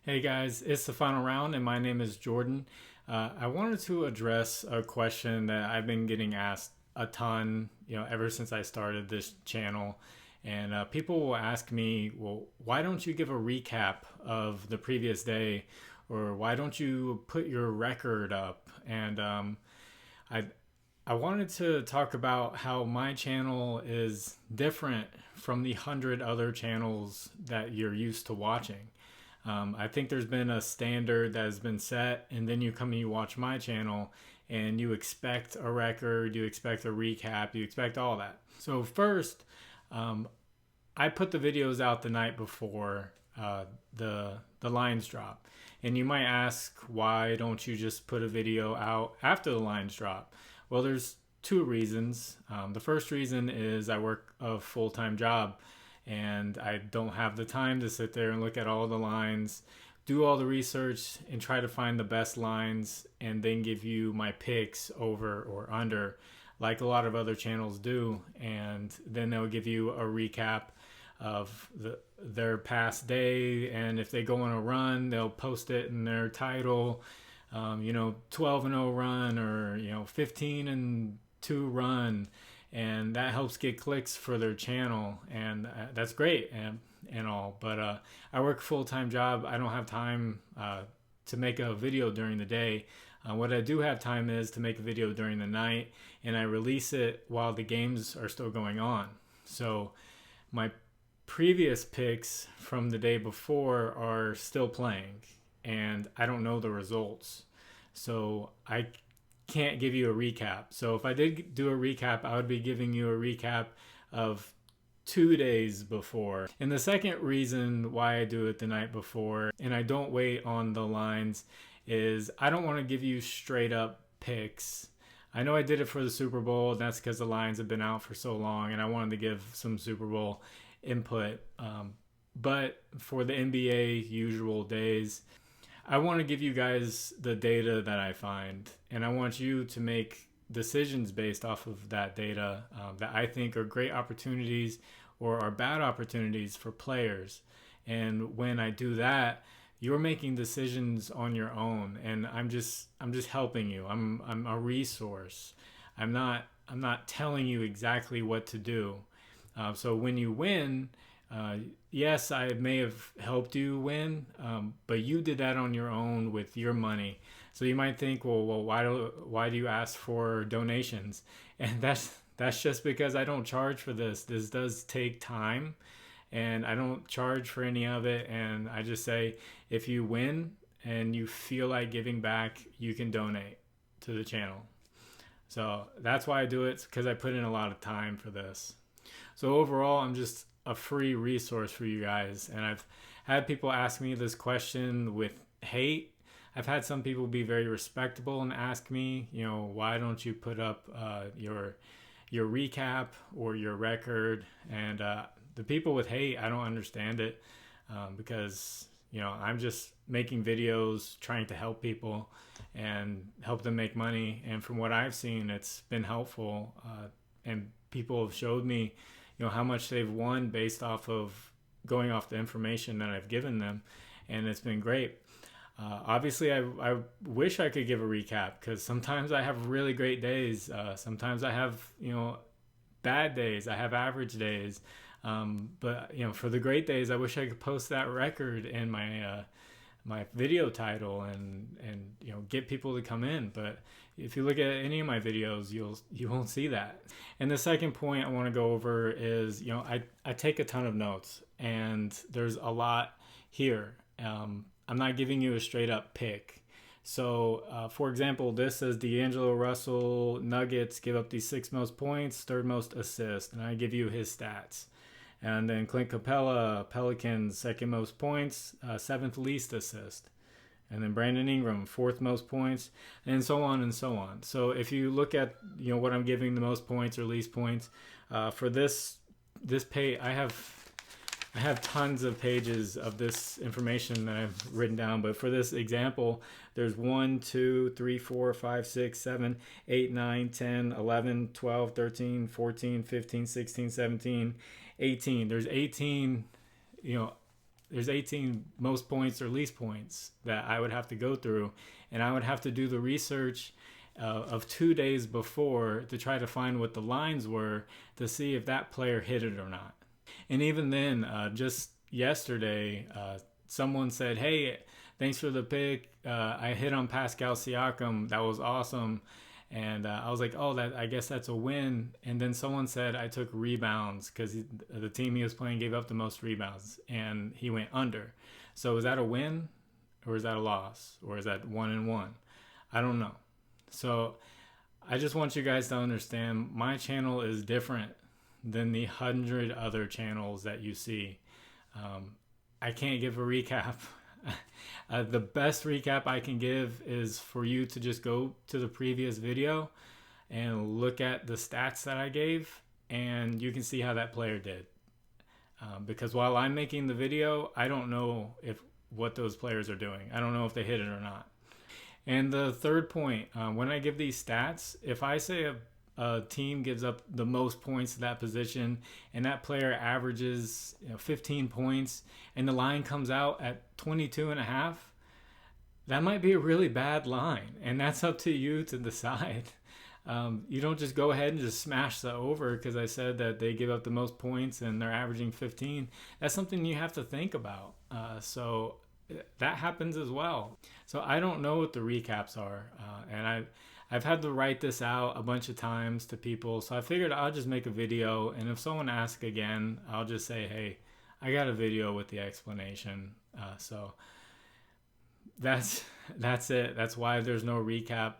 Hey guys, it's the final round, and my name is Jordan. I wanted to address a question that I've been getting asked a ton, ever since I started this channel. And people will ask me, well, why don't you give a recap of the previous day, or why don't you put your record up? And I I wanted to talk about how my channel is different from the 100 other channels that you're used to watching. I think there's been a standard that has been set, and then you come and you watch my channel, and you expect a record, you expect a recap, you expect all that. So first, um, I put the videos out the night before the lines drop, and you might ask, why don't you just put a video out after the lines drop? Well, there's two reasons. The first reason is I work a full-time job, and I don't have the time to sit there and look at all the lines, do all the research, and try to find the best lines, and then give you my picks over or under, like a lot of other channels do. And then they'll give you a recap of their past day, and if they go on a run, they'll post it in their title. 12-0 run, or 15-2 run, and that helps get clicks for their channel, and that's great and all. But I work a full-time job. I don't have time to make a video during the day. What I do have time is to make a video during the night, and I release it while the games are still going on. So my previous picks from the day before are still playing, and I don't know the results. So I can't give you a recap. So if I did do a recap, I would be giving you a recap of 2 days before. And the second reason why I do it the night before and I don't wait on the lines is I don't want to give you straight up picks. I know I did it for the Super Bowl, and that's because the lines have been out for so long, and I wanted to give some Super Bowl input. But for the NBA usual days, I want to give you guys the data that I find, and I want you to make decisions based off of that data that I think are great opportunities or are bad opportunities for players. And when I do that, you're making decisions on your own, and I'm just helping you. I'm a resource. I'm not telling you exactly what to do. So when you win, yes, I may have helped you win, but you did that on your own with your money. So you might think, well, why do you ask for donations? And that's just because I don't charge for this. This does take time, and I don't charge for any of it. And I just say, if you win and you feel like giving back, you can donate to the channel. So that's why I do it, because I put in a lot of time for this. So overall, I'm just a free resource for you guys. And I've had people ask me this question with hate. I've had some people be very respectable and ask me, why don't you put up your recap or your record? And the people with hate, I don't understand it, because I'm just making videos trying to help people and help them make money. And from what I've seen, it's been helpful, and people have showed me how much they've won based off of going off the information that I've given them, and it's been great. Obviously, I wish I could give a recap, because sometimes I have really great days. Sometimes I have bad days. I have average days. But for the great days, I wish I could post that record in my video title and get people to come in. But if you look at any of my videos, you won't see that. And the second point I want to go over is I take a ton of notes, and there's a lot here. I'm not giving you a straight up pick. So for example, this says D'Angelo Russell Nuggets give up the 6th most points, 3rd most assists, and I give you his stats. And then Clint Capella, Pelicans, 2nd most points, 7th least assist. And then Brandon Ingram, 4th most points, and so on and so on. So if you look at what I'm giving the most points or least points, for this page, I have tons of pages of this information that I've written down. But for this example, there's 1, 2, 3, 4, 5, 6, 7, 8, 9, 10, 11, 12, 13, 14, 15, 16, 17, 18. There's 18, there's 18 most points or least points that I would have to go through, and I would have to do the research of 2 days before to try to find what the lines were to see if that player hit it or not. And even then, just yesterday, someone said, "Hey, thanks for the pick. I hit on Pascal Siakam. That was awesome." And I was like, "Oh, I guess that's a win." And then someone said I took rebounds because the team he was playing gave up the most rebounds, and he went under. So is that a win, or is that a loss, or is that 1-1? I don't know. So I just want you guys to understand my channel is different than the 100 other channels that you see. I can't give a recap. The best recap I can give is for you to just go to the previous video and look at the stats that I gave, and you can see how that player did. Because while I'm making the video, I don't know what those players are doing. I don't know if they hit it or not. And the third point, when I give these stats, if I say a team gives up the most points to that position and that player averages 15 points and the line comes out at 22.5, that might be a really bad line, and that's up to you to decide. You don't just go ahead and just smash the over because I said that they give up the most points and they're averaging 15. That's something you have to think about. So that happens as well. So I don't know what the recaps are, and I've had to write this out a bunch of times to people, so I figured I'll just make a video, and if someone asks again, I'll just say, "Hey, I got a video with the explanation." So that's it. That's why there's no recap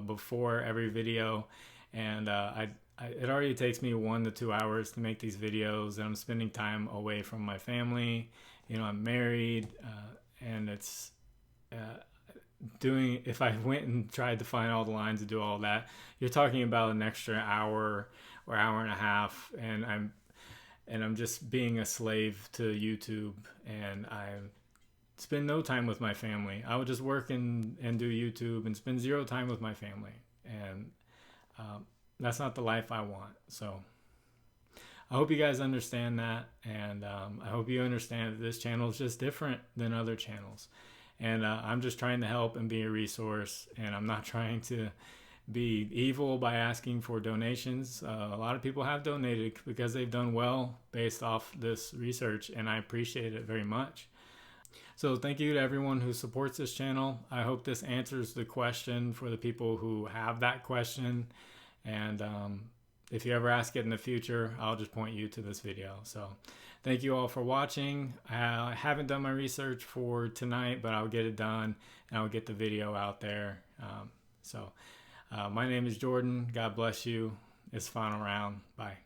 before every video, and it already takes me 1 to 2 hours to make these videos, and I'm spending time away from my family. I'm married, and it's if I went and tried to find all the lines and do all that, you're talking about an extra hour or hour and a half, and I'm just being a slave to YouTube, and I spend no time with my family. I would just work and do YouTube and spend 0 time with my family, and that's not the life I want. So I hope you guys understand that, and I hope you understand that this channel is just different than other channels. And I'm just trying to help and be a resource, and I'm not trying to be evil by asking for donations. A lot of people have donated because they've done well based off this research, and I appreciate it very much. So thank you to everyone who supports this channel. I hope this answers the question for the people who have that question, and if you ever ask it in the future, I'll just point you to this video. So thank you all for watching. I haven't done my research for tonight, but I'll get it done and I'll get the video out there. My name is Jordan. God bless you. It's final round. Bye.